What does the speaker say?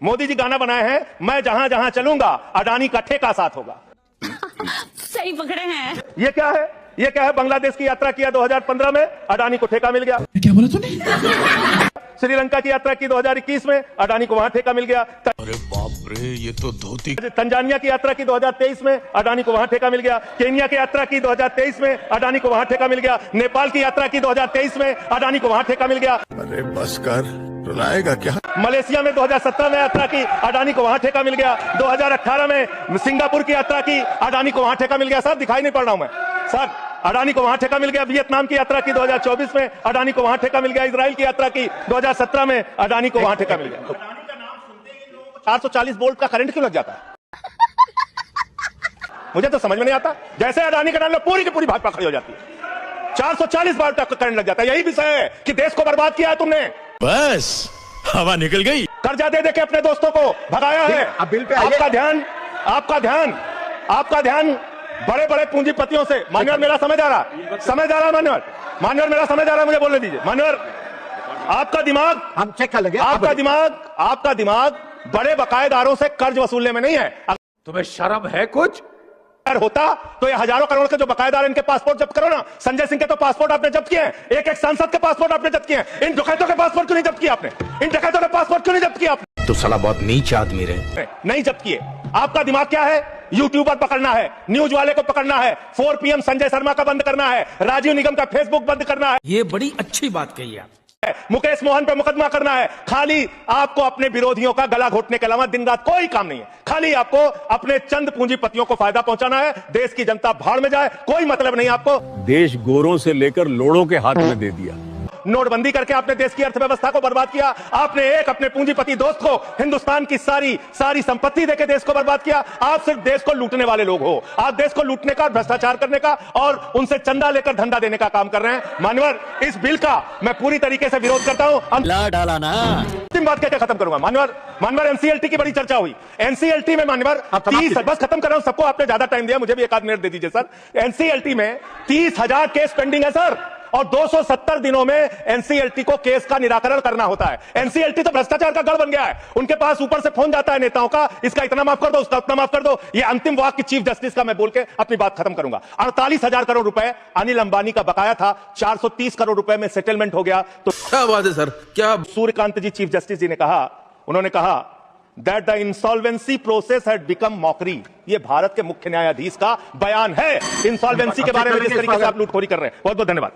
मोदी जी गाना बनाए हैं, मैं जहां जहां चलूंगा अडानी का ठेका साथ होगा। सही पकड़े हैं। ये क्या है? ये क्या है? बांग्लादेश की यात्रा किया 2015 में, अडानी को ठेका मिल गया। क्या बोला तूने? श्रीलंका की यात्रा की 2021 में, अडानी को वहां ठेका मिल गया। अरे बाप रे, ये तो धोती। तंजानिया की यात्रा की 2023 में, अडानी को वहां ठेका मिल गया। केन्या की यात्रा की 2023 में, अडानी को वहां ठेका मिल गया। नेपाल की यात्रा की 2023 में, अडानी को वहां ठेका मिल गया। अरे बस कर, रुलाएगा क्या? मलेशिया में 2017 में यात्रा की, अडानी को वहां ठेका मिल गया। 2018 में सिंगापुर की यात्रा की, अडानी को वहां ठेका मिल गया। सर दिखाई नहीं पड़ रहा हूं मैं सर, अडानी को वहां ठेका मिल गया। वियतनाम की यात्रा की 2024 में, अडानी को वहां ठेका मिल गया। इजराइल की यात्रा की 2017 में, अडानी को वहां ठेका मिल गया। अडानी का नाम सुनते ही लोगों को 440 वोल्ट का करंट क्यों लग जाता है? मुझे तो समझ में नहीं आता। जैसे अडानी का नाम लो, पूरी की पूरी भाजपा खड़ी हो जाती है। 440 वोल्ट का करंट लग जाता है। यही विषय है कि देश को बर्बाद किया है तुमने। बस हवा निकल गई। कर्जा दे दे के अपने दोस्तों को भगाया है। अब बिल पे आपका ध्यान बड़े बड़े पूंजीपतियों से। मान्यवर मेरा समय जा रहा मान्यवर मेरा समय जा रहा है, मुझे बोलने दीजिए। मान्यवर आपका दिमाग, हम चेक कर लेंगे। आपका दिमाग बड़े बकायेदारों से कर्ज वसूलने में नहीं है। तुम्हें शर्म है कुछ? अगर होता तो ये हजारों करोड़ के जो बकायेदार, इनके पासपोर्ट जब्त करो ना। संजय सिंह के तो पासपोर्ट आपने जब्त किए हैं, एक एक सांसद के पासपोर्ट आपने जब्त किए हैं। इन डकैतों के पासपोर्ट क्यों नहीं जब्त किया आपने? इन डकैतों के पासपोर्ट क्यों नहीं जब्त किया आपने? तो साला बहुत नीच आदमी रहे। नहीं जब्त किए। आपका दिमाग क्या है? यूट्यूबर पकड़ना है, न्यूज वाले को पकड़ना है, 4 PM संजय शर्मा का बंद करना है, राजीव निगम का फेसबुक बंद करना है, ये बड़ी अच्छी बात कही आप। मुकेश मोहन पे मुकदमा करना है। खाली आपको अपने विरोधियों का गला घोटने के अलावा दिन रात कोई काम नहीं है। खाली आपको अपने चंद पूंजीपतियों को फायदा पहुंचाना है। देश की जनता भाड़ में जाए, कोई मतलब नहीं आपको। देश गोरों से लेकर लोड़ों के हाथ में दे दिया। नोटबंदी करके आपने देश की अर्थव्यवस्था को बर्बाद किया। आपने एक अपने पूंजीपति दोस्त को हिंदुस्तान की सारी संपत्ति देके देश को बर्बाद किया। आप सिर्फ देश को लूटने वाले लोग हो। आप देश को लूटने का, भ्रष्टाचार करने का और उनसे चंदा लेकर धंधा देने का काम कर रहे हैं। मान्यवर, इस बिल का मैं पूरी तरीके से विरोध करता हूं। डाला ना। अंतिम बात कहकर खत्म करूंगा। मान्यवर एनसीएलटी की बड़ी चर्चा हुई। एनसीएलटी में मान्यवर 30, बस खत्म कर रहा हूं, सबको आपने ज्यादा टाइम दिया, मुझे भी एक आध मिनट दे दीजिए सर। एनसीएलटी में 30,000 केस पेंडिंग है सर, और 270 दिनों में एनसीएलटी को केस का निराकरण करना होता है। एनसीएलटी तो भ्रष्टाचार का गढ़ बन गया है। उनके पास ऊपर से फोन जाता है नेताओं का, इसका इतना माफ कर दो, उसका उतना माफ कर दो। ये अंतिम वाक्य चीफ जस्टिस का मैं बोल के अपनी बात खत्म करूंगा। 48,000 करोड़ रुपए अनिल अंबानी का बकाया था, 430 करोड़ रुपए में सेटलमेंट हो गया। तो क्या बात है सर, क्या? सूर्यकांत जी चीफ जस्टिस जी ने कहा, उन्होंने कहा that the insolvency process had become mockery. ये भारत के मुख्य न्यायाधीश का बयान है। इंसॉल्वेंसी के बारे में जिस तरीके से आप लूटखोरी कर रहे हैं। बहुत बहुत धन्यवाद।